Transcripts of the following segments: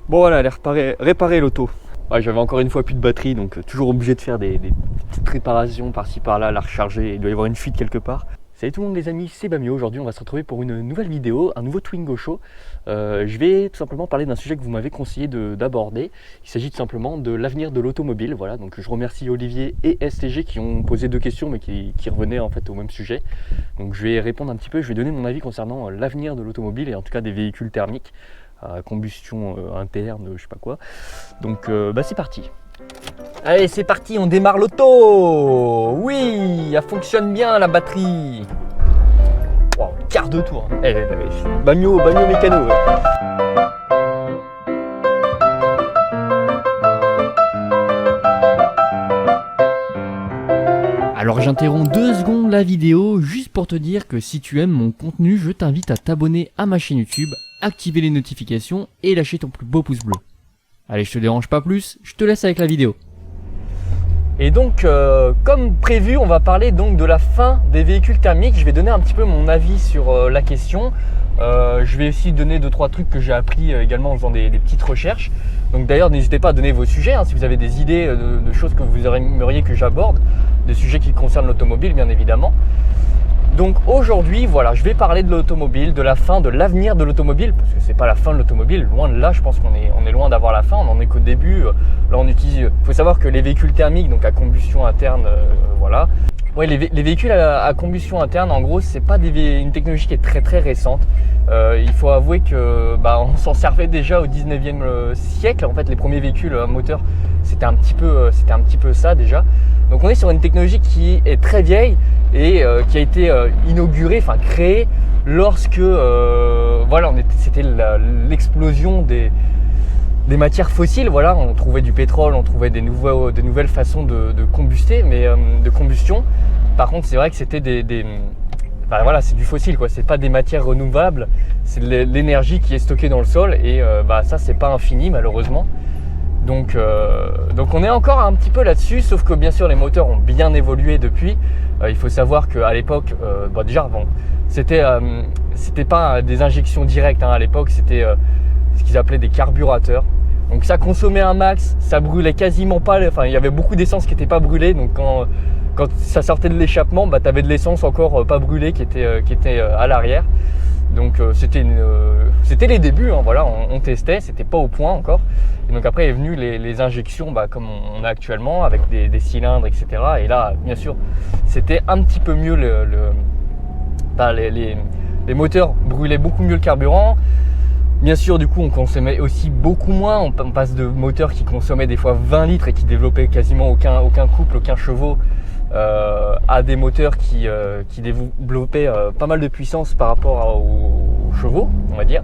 Bon voilà, elle est réparée l'auto. Ouais, j'avais encore une fois plus de batterie, donc toujours obligé de faire des petites réparations par-ci par-là, la recharger, il doit y avoir une fuite quelque part. Salut tout le monde les amis, c'est Bamio. Aujourd'hui on va se retrouver pour une nouvelle vidéo, un nouveau Twingo Show. Je vais tout simplement parler d'un sujet que vous m'avez conseillé d'aborder. Il s'agit tout simplement de l'avenir de l'automobile. Voilà, donc je remercie Olivier et STG qui ont posé deux questions mais qui revenaient en fait au même sujet. Donc je vais répondre un petit peu, je vais donner mon avis concernant l'avenir de l'automobile et en tout cas des véhicules thermiques à combustion interne, je sais pas quoi. Donc c'est parti. Allez, c'est parti, on démarre l'auto. Oui, elle fonctionne bien la batterie. Wow, quart de tour. Bamio mécano. Ouais. Alors j'interromps 2 secondes la vidéo juste pour te dire que si tu aimes mon contenu, je t'invite à t'abonner à ma chaîne YouTube, activer les notifications et lâcher ton plus beau pouce bleu. Allez, je te dérange pas plus, je te laisse avec la vidéo. Et donc, comme prévu, on va parler donc de la fin des véhicules thermiques. Je vais donner un petit peu mon avis sur la question. Je vais aussi donner 2-3 trucs que j'ai appris également en faisant des petites recherches. Donc d'ailleurs, n'hésitez pas à donner vos sujets, si vous avez des idées de choses que vous aimeriez que j'aborde, des sujets qui concernent l'automobile bien évidemment. Donc aujourd'hui, voilà, je vais parler de l'automobile, de la fin, de l'avenir de l'automobile, parce que c'est pas la fin de l'automobile, loin de là, je pense qu'on est loin d'avoir la fin, on en est qu'au début. Là on utilise, il faut savoir que les véhicules thermiques, donc à combustion interne, voilà. Ouais, les véhicules à combustion interne, en gros, c'est pas une technologie qui est très récente. Il faut avouer que on s'en servait déjà au 19e siècle. En fait, les premiers véhicules à moteur, c'était un petit peu ça déjà. Donc on est sur une technologie qui est très vieille et qui a été inaugurée, enfin créée lorsque c'était l'explosion des matières fossiles. Voilà, on trouvait du pétrole, on trouvait des nouvelles façons de combuster, mais de combustion. Par contre, c'est vrai que c'était c'est du fossile, quoi. C'est pas des matières renouvelables, c'est de l'énergie qui est stockée dans le sol et ça c'est pas infini malheureusement. Donc on est encore un petit peu là-dessus, sauf que bien sûr les moteurs ont bien évolué depuis. Il faut savoir qu'à l'époque, c'était pas des injections directes à l'époque, c'était ce qu'ils appelaient des carburateurs. Donc ça consommait un max, ça brûlait quasiment pas, il y avait beaucoup d'essence qui n'était pas brûlée, donc quand ça sortait de l'échappement, tu avais de l'essence encore pas brûlée qui était à l'arrière. Donc c'était les débuts, voilà, on testait, c'était pas au point encore. Et donc après est venu les injections comme on a actuellement avec des cylindres, etc. Et là, bien sûr, c'était un petit peu mieux, les moteurs brûlaient beaucoup mieux le carburant. Bien sûr, du coup, on consommait aussi beaucoup moins. On passe de moteurs qui consommaient des fois 20 litres et qui développaient quasiment aucun couple, aucun chevaux, à des moteurs qui développaient pas mal de puissance par rapport aux chevaux, on va dire.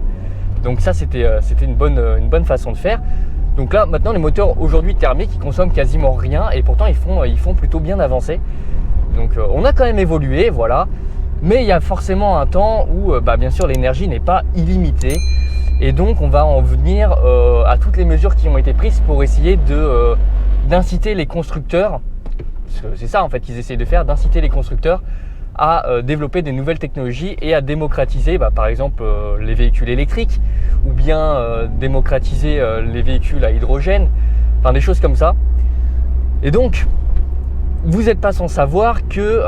Donc ça, c'était une bonne façon de faire. Donc là, maintenant, les moteurs aujourd'hui thermiques, ils consomment quasiment rien et pourtant ils font plutôt bien avancer. Donc on a quand même évolué, voilà. Mais il y a forcément un temps où, bien sûr, l'énergie n'est pas illimitée. Et donc on va en venir à toutes les mesures qui ont été prises pour essayer d'inciter les constructeurs, parce que c'est ça en fait qu'ils essayent de faire, d'inciter les constructeurs à développer des nouvelles technologies et à démocratiser par exemple les véhicules électriques ou bien démocratiser les véhicules à hydrogène, enfin des choses comme ça. Et donc vous n'êtes pas sans savoir que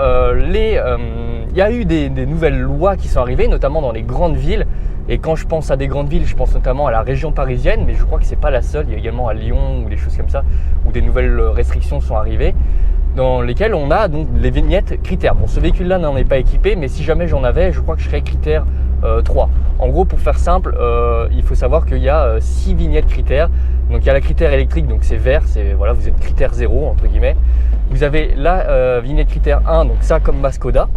y a eu des nouvelles lois qui sont arrivées, notamment dans les grandes villes. Et quand je pense à des grandes villes, je pense notamment à la région parisienne, mais je crois que c'est pas la seule. Il y a également à Lyon ou des choses comme ça, où des nouvelles restrictions sont arrivées, dans lesquelles on a donc les vignettes critères. Bon, ce véhicule-là n'en est pas équipé, mais si jamais j'en avais, je crois que je serais critère 3. En gros, pour faire simple, il faut savoir qu'il y a 6 vignettes critères. Donc il y a la critère électrique, donc c'est vert, voilà, vous êtes critère 0 entre guillemets. Vous avez la vignette critère 1, donc ça comme ma Skoda.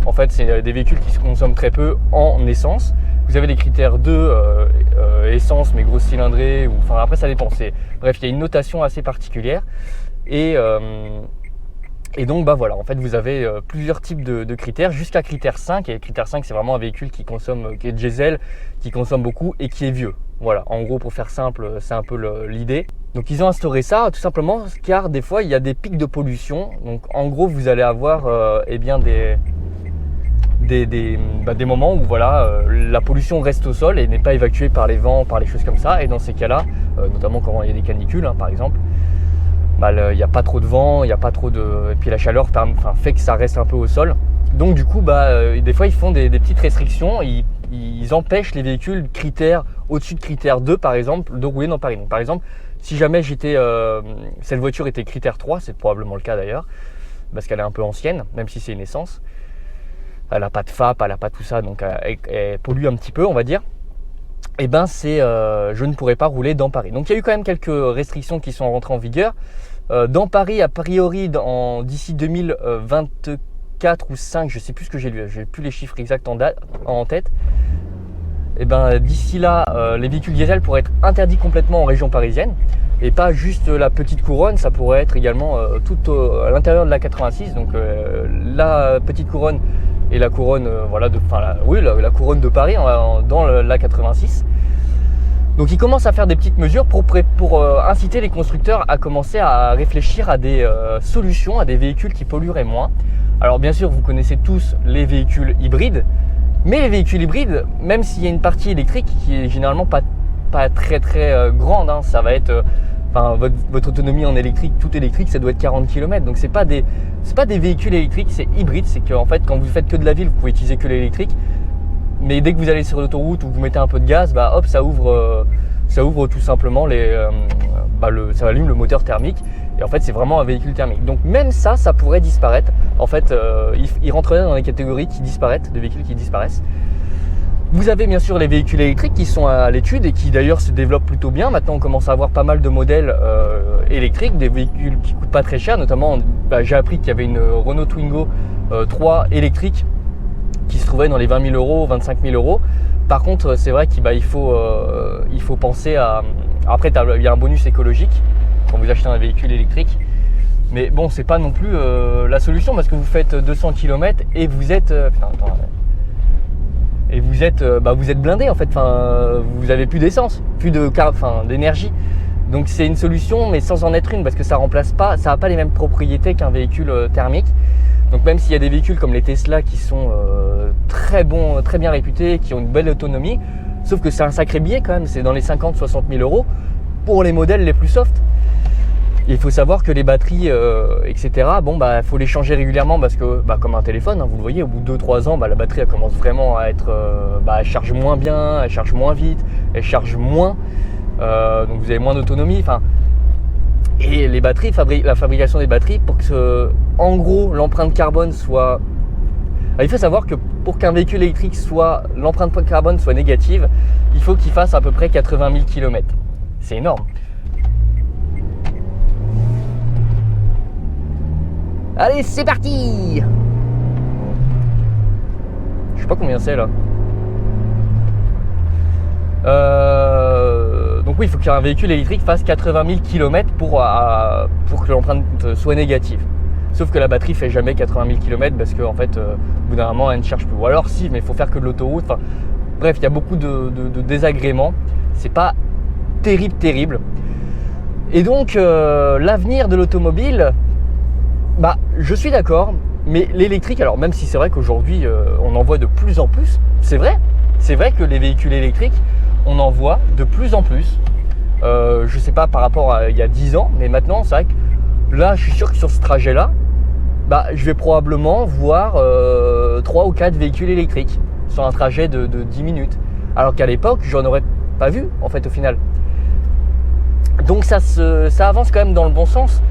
En fait, c'est des véhicules qui se consomment très peu en essence. Vous avez les critères 2, essence mais grosse cylindrée, après ça dépend. Bref, il y a une notation assez particulière. Et donc voilà, en fait vous avez plusieurs types de critères jusqu'à critère 5. Et critère 5, c'est vraiment un véhicule qui est diesel, qui consomme beaucoup et qui est vieux. Voilà, en gros pour faire simple, c'est un peu l'idée. Donc ils ont instauré ça tout simplement car des fois il y a des pics de pollution. Donc en gros vous allez avoir des moments où la pollution reste au sol et n'est pas évacuée par les vents, par les choses comme ça. Et dans ces cas-là, notamment quand il y a des canicules par exemple. Il n'y a pas trop de vent, il y a pas trop de... Et puis la chaleur fait que ça reste un peu au sol. Donc du coup, des fois ils font des petites restrictions, ils empêchent les véhicules critères au-dessus de critère 2 par exemple de rouler dans Paris. Donc par exemple, si jamais cette voiture était critère 3, c'est probablement le cas d'ailleurs, parce qu'elle est un peu ancienne, même si c'est une essence. Elle n'a pas de FAP, elle n'a pas tout ça, donc elle pollue un petit peu, on va dire. Et je ne pourrais pas rouler dans Paris. Donc il y a eu quand même quelques restrictions qui sont rentrées en vigueur. Dans Paris, a priori, d'ici 2024 ou 5, je ne sais plus ce que j'ai lu, je n'ai plus les chiffres exacts en tête. Et d'ici là, les véhicules diesel pourraient être interdits complètement en région parisienne. Et pas juste la petite couronne, ça pourrait être également tout à l'intérieur de la 86. Donc la petite couronne et la couronne, la couronne de Paris dans la 86. Donc ils commencent à faire des petites mesures pour inciter les constructeurs à commencer à réfléchir à des solutions, à des véhicules qui pollueraient moins. Alors bien sûr, vous connaissez tous les véhicules hybrides, mais les véhicules hybrides, même s'il y a une partie électrique qui est généralement pas très grande, ça va être votre autonomie en électrique, tout électrique, ça doit être 40 km. Donc c'est pas des véhicules électriques, c'est hybride. C'est qu'en fait, quand vous faites que de la ville, vous pouvez utiliser que l'électrique. Mais dès que vous allez sur l'autoroute ou vous mettez un peu de gaz, ça ouvre tout simplement ça allume le moteur thermique. Et en fait, c'est vraiment un véhicule thermique. Donc même ça pourrait disparaître. En fait, il rentrerait dans les catégories qui disparaissent, des véhicules qui disparaissent. Vous avez bien sûr les véhicules électriques qui sont à l'étude et qui d'ailleurs se développent plutôt bien. Maintenant, on commence à avoir pas mal de modèles électriques, des véhicules qui coûtent pas très cher. Notamment, j'ai appris qu'il y avait une Renault Twingo 3 électrique qui se trouvait dans les 20 000 euros, 25 000 euros. Par contre, c'est vrai qu'il faut penser à... Après, il y a un bonus écologique quand vous achetez un véhicule électrique. Mais bon, c'est pas non plus la solution parce que vous faites 200 km et vous êtes... vous êtes blindé en fait, vous avez plus d'essence, plus d'énergie. Donc c'est une solution mais sans en être une parce que ça n'a pas les mêmes propriétés qu'un véhicule thermique. Donc même s'il y a des véhicules comme les Tesla qui sont très bien réputés, qui ont une belle autonomie, sauf que c'est un sacré billet quand même, c'est dans les 50-60 000 euros pour les modèles les plus soft. Il faut savoir que les batteries, etc., faut les changer régulièrement parce que, comme un téléphone, vous le voyez, au bout de 2-3 ans, la batterie elle commence vraiment à être, elle charge moins bien, elle charge moins vite, elle charge moins, donc vous avez moins d'autonomie. Et les batteries, la fabrication des batteries, pour que, en gros, l'empreinte carbone soit... il faut savoir que pour qu'un véhicule électrique l'empreinte carbone soit négative, il faut qu'il fasse à peu près 80 000 km. C'est énorme. Allez, c'est parti! Je sais pas combien c'est là. Donc oui, il faut qu'un véhicule électrique fasse 80 000 km pour que l'empreinte soit négative. Sauf que la batterie fait jamais 80 000 km parce qu'en fait, au bout d'un moment, elle ne charge plus. Ou alors si, mais il faut faire que de l'autoroute. Bref, il y a beaucoup de désagréments. C'est pas terrible. Et donc, l'avenir de l'automobile... je suis d'accord, mais l'électrique, alors même si c'est vrai qu'aujourd'hui on en voit de plus en plus, c'est vrai que les véhicules électriques, on en voit de plus en plus. Je sais pas par rapport à il y a 10 ans, mais maintenant c'est vrai que là, je suis sûr que sur ce trajet-là, je vais probablement voir 3 ou 4 véhicules électriques sur un trajet de 10 minutes. Alors qu'à l'époque, j'en aurais pas vu en fait au final. Donc ça avance quand même dans le bon sens.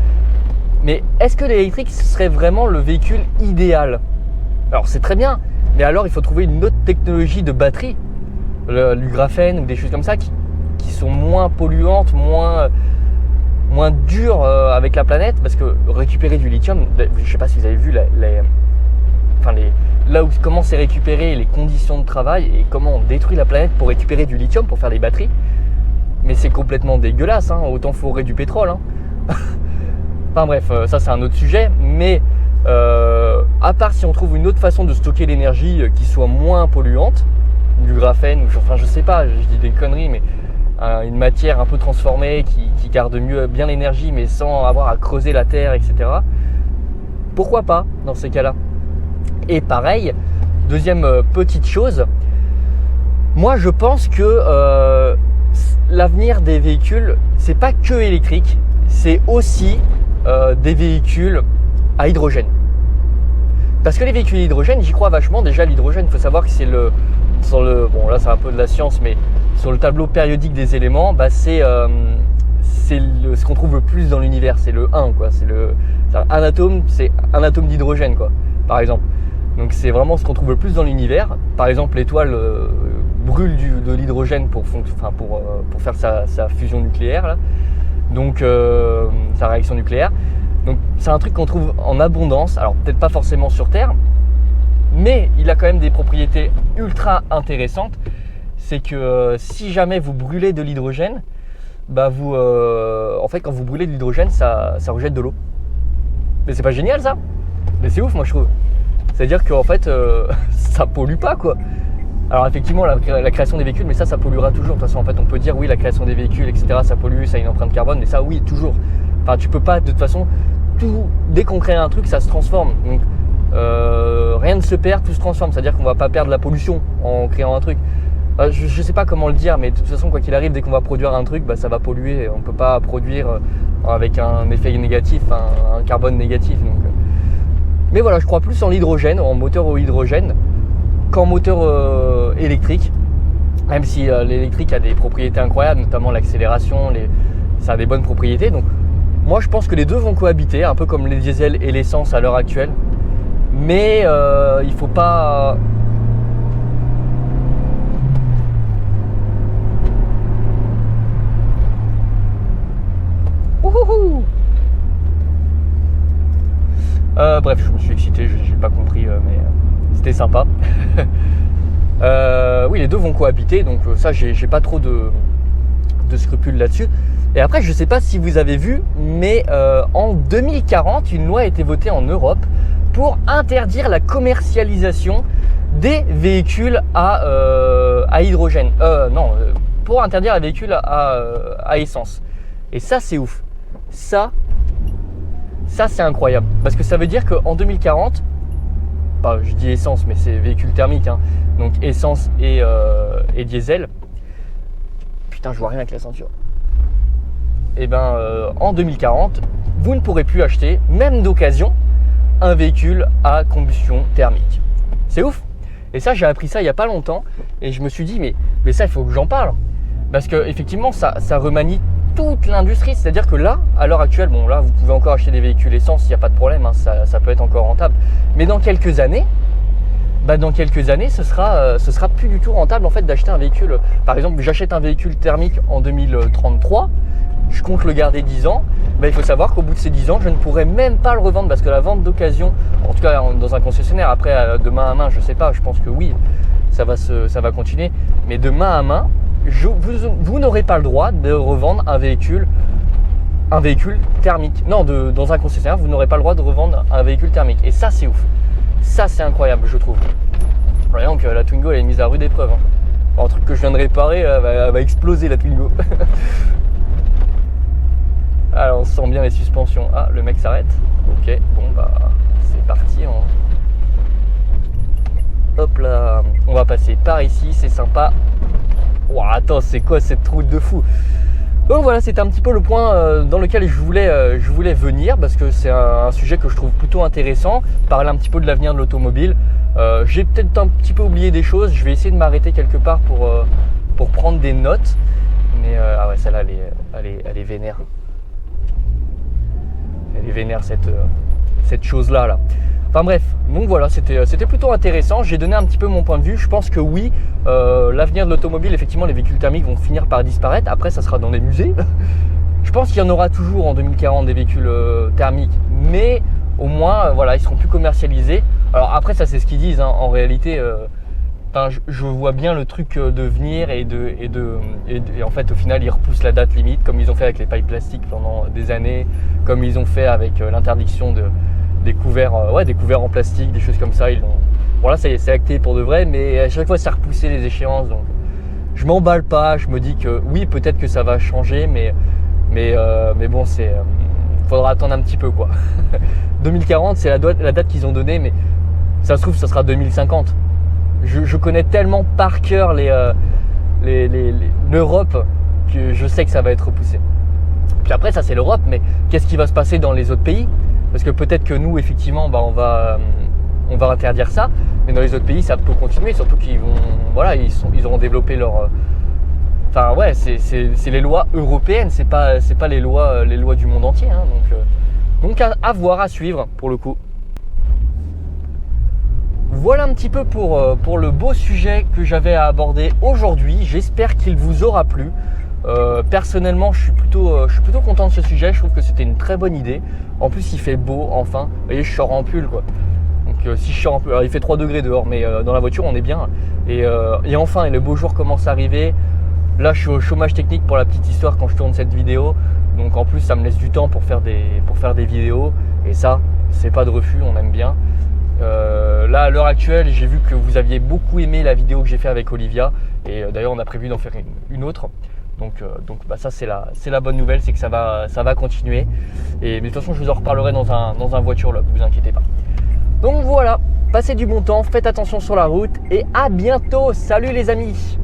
Mais est-ce que l'électrique serait vraiment le véhicule idéal? Alors c'est très bien, mais alors il faut trouver une autre technologie de batterie, du graphène ou des choses comme ça qui sont moins polluantes, moins dures avec la planète, parce que récupérer du lithium, je ne sais pas si vous avez vu comment c'est récupéré, les conditions de travail et comment on détruit la planète pour récupérer du lithium pour faire des batteries. Mais c'est complètement dégueulasse, autant fourrer du pétrole. Enfin bref, ça c'est un autre sujet, mais à part si on trouve une autre façon de stocker l'énergie qui soit moins polluante, du graphène, je sais pas, je dis des conneries, mais une matière un peu transformée qui garde bien l'énergie mais sans avoir à creuser la terre, etc. Pourquoi pas dans ces cas-là? Et pareil, deuxième petite chose, moi je pense que l'avenir des véhicules, c'est pas que électrique, c'est aussi des véhicules à hydrogène. Parce que les véhicules à hydrogène, j'y crois vachement. Déjà, l'hydrogène, il faut savoir que c'est bon là c'est un peu de la science, mais sur le tableau périodique des éléments, c'est ce qu'on trouve le plus dans l'univers, c'est le 1 quoi. C'est un atome d'hydrogène quoi, par exemple. Donc c'est vraiment ce qu'on trouve le plus dans l'univers. Par exemple, l'étoile brûle de l'hydrogène pour faire sa fusion nucléaire là. Donc sa réaction nucléaire. Donc c'est un truc qu'on trouve en abondance, alors peut-être pas forcément sur Terre, mais il a quand même des propriétés ultra intéressantes. C'est que si jamais vous brûlez de l'hydrogène, en fait quand vous brûlez de l'hydrogène, ça rejette de l'eau. Mais c'est pas génial ça? Mais c'est ouf moi je trouve. C'est-à-dire qu'en fait ça pollue pas quoi. Alors effectivement la création des véhicules, mais ça polluera toujours. De toute façon en fait on peut dire oui la création des véhicules etc ça pollue, ça a une empreinte carbone, mais ça oui toujours. Enfin tu peux pas de toute façon, dès qu'on crée un truc ça se transforme. Donc rien ne se perd, tout se transforme. C'est-à-dire qu'on va pas perdre la pollution en créant un truc. Je sais pas comment le dire, mais de toute façon quoi qu'il arrive, dès qu'on va produire un truc, ça va polluer. On peut pas produire avec un effet négatif, un carbone négatif. Donc, mais voilà, je crois plus en l'hydrogène, en moteur au hydrogène, qu'en moteur électrique. Même si l'électrique a des propriétés incroyables, notamment l'accélération, ça a des bonnes propriétés. Donc moi je pense que les deux vont cohabiter, un peu comme les diesels et l'essence à l'heure actuelle. Mais il faut pas... Bref, je me suis excité, j'ai pas compris, mais c'était sympa. Oui, les deux vont cohabiter, donc ça, j'ai pas trop de scrupules là-dessus. Et après, je sais pas si vous avez vu, mais en 2040, une loi a été votée en Europe pour interdire la commercialisation des véhicules à hydrogène. Pour interdire les véhicules à essence. Et ça, c'est ouf. Ça, c'est incroyable. Parce que ça veut dire qu'en 2040, je dis essence, mais c'est véhicule thermique, hein, donc essence et diesel. Putain, je vois rien avec la ceinture. Et en 2040, vous ne pourrez plus acheter, même d'occasion, un véhicule à combustion thermique. C'est ouf. Et ça, j'ai appris ça il n'y a pas longtemps. Et je me suis dit, mais ça, il faut que j'en parle. Parce que effectivement, ça remanie toute l'industrie. C'est-à-dire que là, à l'heure actuelle, là, vous pouvez encore acheter des véhicules essence, il n'y a pas de problème, hein, ça peut être encore rentable. Mais dans quelques années, ce sera plus du tout rentable en fait d'acheter un véhicule. Par exemple, j'achète un véhicule thermique en 2033, je compte le garder 10 ans. Il faut savoir qu'au bout de ces 10 ans, je ne pourrai même pas le revendre parce que la vente d'occasion, en tout cas dans un concessionnaire, après de main à main, je sais pas, je pense que oui, ça va continuer. Mais de main à main, vous n'aurez pas le droit de revendre un véhicule thermique. Non, dans un concessionnaire, vous n'aurez pas le droit de revendre un véhicule thermique. Et ça, c'est ouf. Ça, c'est incroyable, je trouve. Voyons que la Twingo, elle est mise à rude épreuve. Un truc que je viens de réparer, elle va exploser la Twingo. Alors, on sent bien les suspensions. Ah, le mec s'arrête. Ok, bon, c'est parti. Hop là, on va passer par ici, c'est sympa. Wow, attends, c'est quoi cette route de fou? Donc voilà, c'était un petit peu le point dans lequel je voulais venir parce que c'est un sujet que je trouve plutôt intéressant. Parler un petit peu de l'avenir de l'automobile. J'ai peut-être un petit peu oublié des choses. Je vais essayer de m'arrêter quelque part pour prendre des notes. Mais ah ouais, celle-là, elle est vénère. Elle est vénère cette chose-là. Là. Enfin bref, donc voilà, c'était plutôt intéressant. J'ai donné un petit peu mon point de vue. Je pense que oui, l'avenir de l'automobile, effectivement, les véhicules thermiques vont finir par disparaître. Après, ça sera dans des musées. Je pense qu'il y en aura toujours en 2040 des véhicules thermiques, mais au moins, voilà, ils seront plus commercialisés. Alors après, ça c'est ce qu'ils disent. Hein. En réalité, je vois bien le truc de venir et en fait, au final, ils repoussent la date limite, comme ils ont fait avec les pailles plastiques pendant des années, comme ils ont fait avec l'interdiction des couverts en plastique, des choses comme ça. Bon là, ça y est, c'est acté pour de vrai, mais à chaque fois, ça repoussé les échéances. Donc, je m'emballe pas. Je me dis que oui, peut-être que ça va changer, mais bon, faudra attendre un petit peu quoi. 2040, c'est la date qu'ils ont donnée, mais ça se trouve, ça sera 2050. Je connais tellement par cœur l'Europe je sais que ça va être repoussé. Puis après, ça c'est l'Europe, mais qu'est-ce qui va se passer dans les autres pays? Parce que peut-être que nous, effectivement, on va interdire ça, mais dans les autres pays, ça peut continuer, surtout qu'ils vont, voilà, ils auront développé leur. Enfin ouais, c'est les lois européennes, c'est pas les lois du monde entier, hein, donc à voir, à suivre pour le coup. Voilà un petit peu pour le beau sujet que j'avais à aborder aujourd'hui. J'espère qu'il vous aura plu. Personnellement, je suis plutôt content de ce sujet. Je trouve que c'était une très bonne idée. En plus, il fait beau, enfin. Vous voyez, je sors en pull, quoi. Donc, si je sors en pull, alors, il fait 3 degrés dehors, mais dans la voiture, on est bien. Et enfin, le beau jour commence à arriver. Là, je suis au chômage technique pour la petite histoire quand je tourne cette vidéo. Donc, en plus, ça me laisse du temps pour faire des vidéos. Et ça, c'est pas de refus, on aime bien. Là, à l'heure actuelle, j'ai vu que vous aviez beaucoup aimé la vidéo que j'ai fait avec Olivia. Et d'ailleurs, on a prévu d'en faire une autre. Donc ça, c'est la bonne nouvelle, c'est que ça va continuer. Mais de toute façon, je vous en reparlerai dans un voiture là, vous inquiétez pas. Donc voilà, passez du bon temps, faites attention sur la route et à bientôt. Salut les amis!